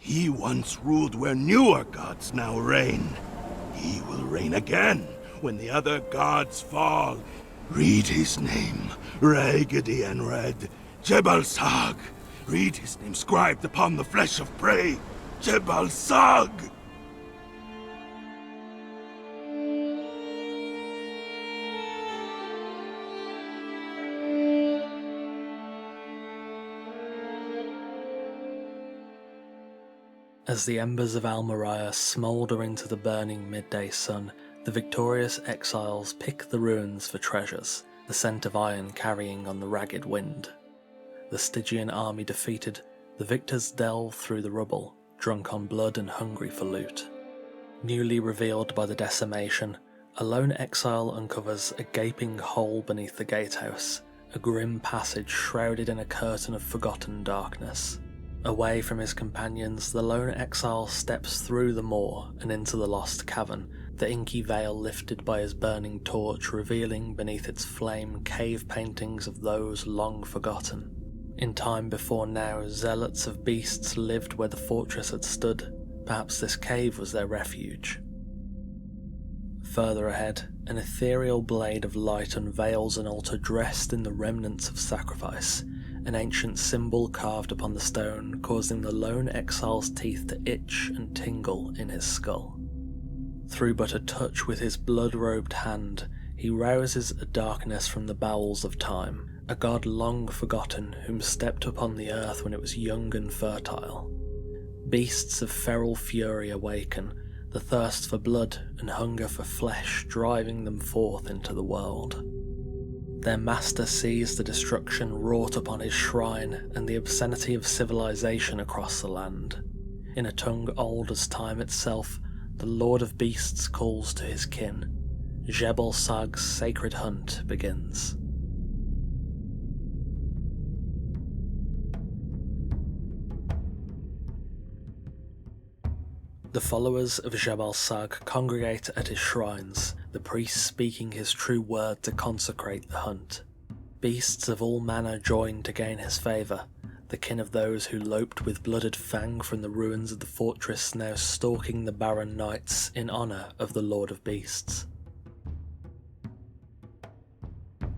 He once ruled where newer gods now reign. He will reign again when the other gods fall. Read his name, raggedy and red. Jhebbal Sag. Read his name scribed upon the flesh of prey. Jhebbal Sag. As the embers of Almariah smoulder into the burning midday sun, the victorious exiles pick the ruins for treasures, the scent of iron carrying on the ragged wind. The Stygian army defeated, the victors delve through the rubble, drunk on blood and hungry for loot. Newly revealed by the decimation, a lone exile uncovers a gaping hole beneath the gatehouse, a grim passage shrouded in a curtain of forgotten darkness. Away from his companions, the lone exile steps through the moor and into the lost cavern, the inky veil lifted by his burning torch revealing beneath its flame cave paintings of those long forgotten. In time before now, zealots of beasts lived where the fortress had stood. Perhaps this cave was their refuge. Further ahead, an ethereal blade of light unveils an altar dressed in the remnants of sacrifice, an ancient symbol carved upon the stone, causing the lone exile's teeth to itch and tingle in his skull. Through but a touch with his blood-robed hand, he rouses a darkness from the bowels of time, a god long forgotten whom stepped upon the earth when it was young and fertile. Beasts of feral fury awaken, the thirst for blood and hunger for flesh driving them forth into the world. Their master sees the destruction wrought upon his shrine and the obscenity of civilization across the land. In a tongue old as time itself, the Lord of Beasts calls to his kin. Jhebbal Sag's sacred hunt begins. The followers of Jhebbal Sag congregate at his shrines, the priest speaking his true word to consecrate the hunt. Beasts of all manner join to gain his favour, the kin of those who loped with blooded fang from the ruins of the fortress now stalking the barren nights in honour of the Lord of Beasts.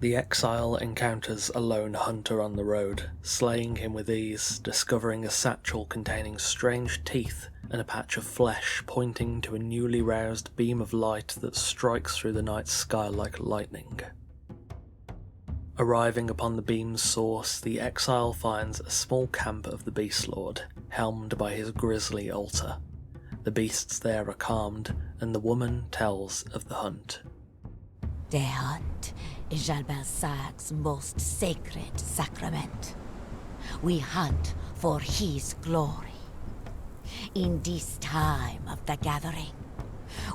The exile encounters a lone hunter on the road, slaying him with ease, discovering a satchel containing strange teeth and a patch of flesh pointing to a newly roused beam of light that strikes through the night sky like lightning. Arriving upon the beam's source, the exile finds a small camp of the Beast Lord, helmed by his grisly altar. The beasts there are calmed, and the woman tells of the hunt. The hunt is Jhebbal Sag's most sacred sacrament. We hunt for his glory. In this time of the gathering,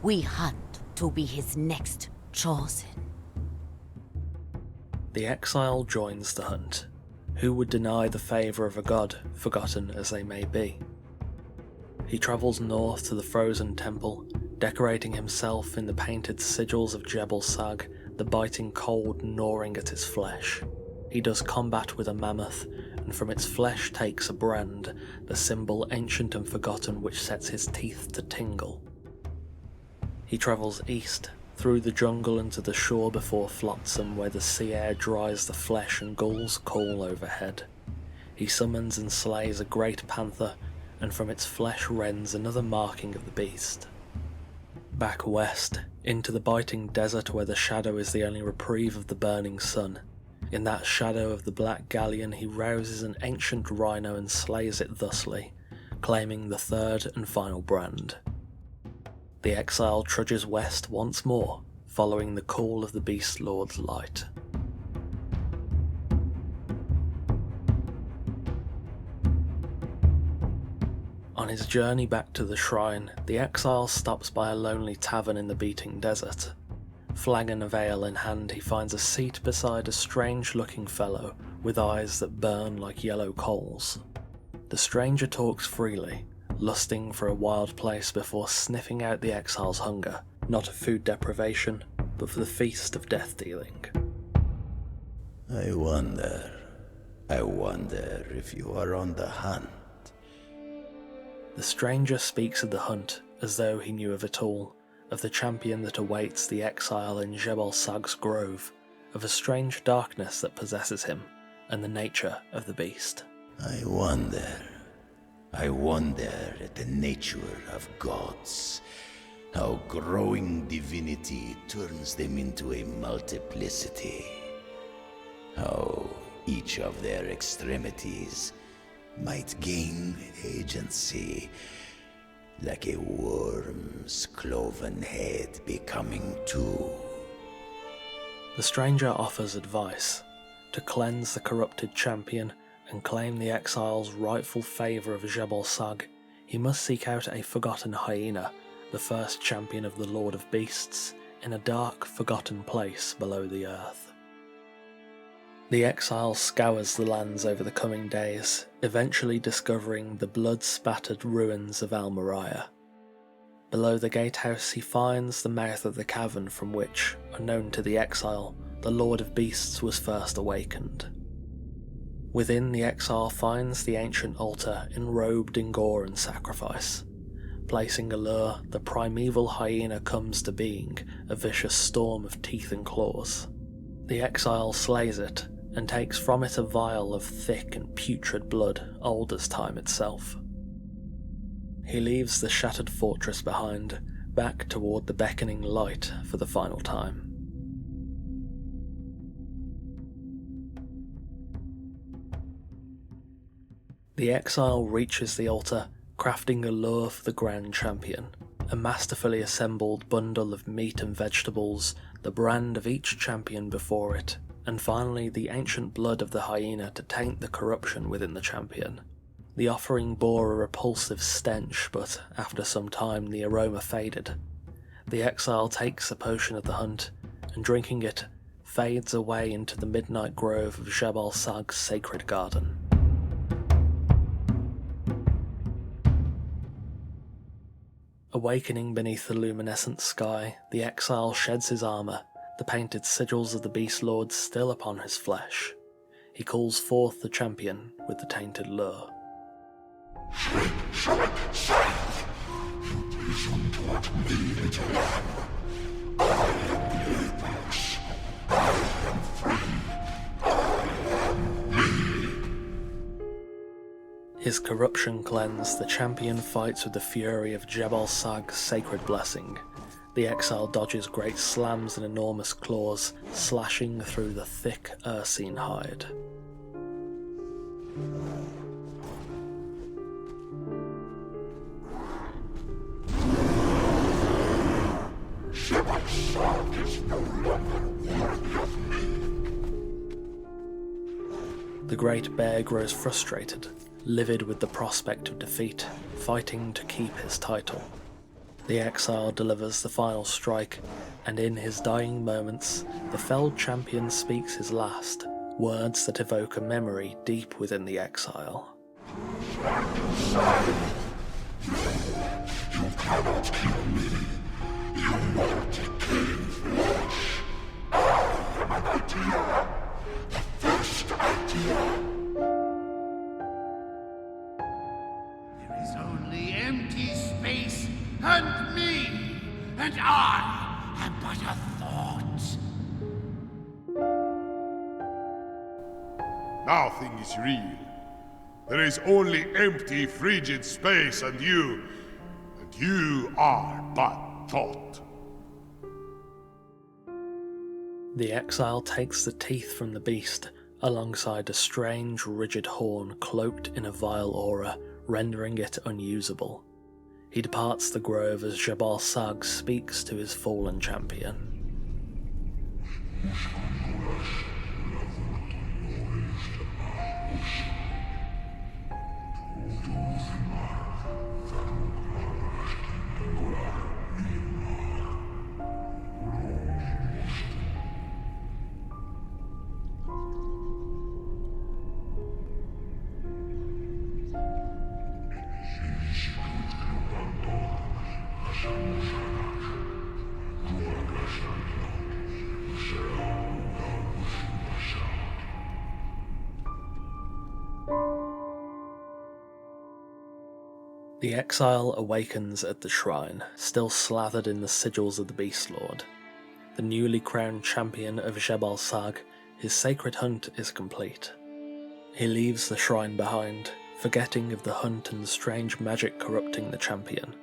we hunt to be his next chosen. The exile joins the hunt. Who would deny the favour of a god, forgotten as they may be? He travels north to the frozen temple, decorating himself in the painted sigils of Jhebbal Sag, the biting cold gnawing at his flesh. He does combat with a mammoth, and from its flesh takes a brand, the symbol ancient and forgotten which sets his teeth to tingle. He travels east, through the jungle and to the shore before Flotsam, where the sea air dries the flesh and gulls call overhead. He summons and slays a great panther, and from its flesh rends another marking of the beast. Back west, into the biting desert where the shadow is the only reprieve of the burning sun. In that shadow of the Black Galleon he rouses an ancient rhino and slays it thusly, claiming the third and final brand. The exile trudges west once more, following the call of the Beast Lord's light. On his journey back to the shrine, the exile stops by a lonely tavern in the beating desert. Flagon of ale in hand, he finds a seat beside a strange-looking fellow with eyes that burn like yellow coals. The stranger talks freely, lusting for a wild place before sniffing out the exile's hunger, not of food deprivation, but for the feast of death-dealing. I wonder, if you are on the hunt. The stranger speaks of the hunt as though he knew of it all, of the champion that awaits the exile in Jhebbal Sag's grove, of a strange darkness that possesses him, and the nature of the beast. I wonder at the nature of gods, how growing divinity turns them into a multiplicity, how each of their extremities might gain agency, like a worm's cloven head becoming two. The stranger offers advice to cleanse the corrupted champion and claim the exile's rightful favour of Jhebbal Sag. He must seek out a forgotten hyena, the first champion of the Lord of Beasts, in a dark, forgotten place below the earth. The exile scours the lands over the coming days, eventually discovering the blood-spattered ruins of Al Moriah. Below the gatehouse he finds the mouth of the cavern from which, unknown to the exile, the Lord of Beasts was first awakened. Within, the exile finds the ancient altar enrobed in gore and sacrifice. Placing a lure, the primeval hyena comes to being, a vicious storm of teeth and claws. The exile slays it, and takes from it a vial of thick and putrid blood, old as time itself. He leaves the shattered fortress behind, back toward the beckoning light for the final time. The exile reaches the altar, crafting a lure for the Grand Champion, a masterfully assembled bundle of meat and vegetables, the brand of each champion before it, and finally the ancient blood of the hyena to taint the corruption within the champion. The offering bore a repulsive stench, but after some time the aroma faded. The exile takes the potion of the hunt, and drinking it, fades away into the midnight grove of Jhebbal Sag's sacred garden. Awakening beneath the luminescent sky, the exile sheds his armour, the painted sigils of the Beast Lord still upon his flesh. He calls forth the champion with the tainted lure. His corruption cleansed, the champion fights with the fury of Jhebbal Sag's sacred blessing. The exile dodges great slams and enormous claws, slashing through the thick Ursine hide. The great bear grows frustrated, livid with the prospect of defeat, fighting to keep his title. The exile delivers the final strike, and in his dying moments, the felled champion speaks his last, words that evoke a memory deep within the exile. You cannot kill me. You want to kill flesh. I am an idea. The first idea. There is only empty space and me, and I am but a thought. Nothing is real. There is only empty, frigid space, and you are but thought. The exile takes the teeth from the beast, alongside a strange, rigid horn cloaked in a vile aura, rendering it unusable. He departs the grove as Jhebbal Sag speaks to his fallen champion. The exile awakens at the shrine, still slathered in the sigils of the Beast Lord. The newly crowned champion of Jhebbal Sag, his sacred hunt is complete. He leaves the shrine behind, forgetting of the hunt and the strange magic corrupting the champion.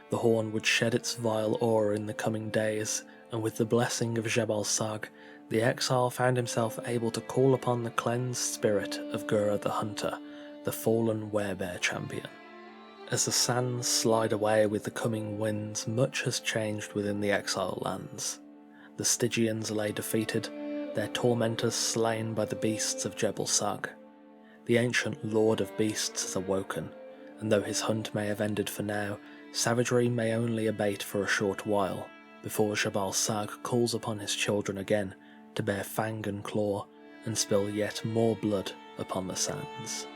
The horn would shed its vile aura in the coming days, and with the blessing of Jhebbal Sag, the exile found himself able to call upon the cleansed spirit of Gura the Hunter, the fallen werebear champion. As the sands slide away with the coming winds, much has changed within the exile lands. The Stygians lay defeated, their tormentors slain by the beasts of Jhebbal Sag. The ancient Lord of Beasts has awoken, and though his hunt may have ended for now, savagery may only abate for a short while, before Jhebbal Sag calls upon his children again to bear fang and claw and spill yet more blood upon the sands.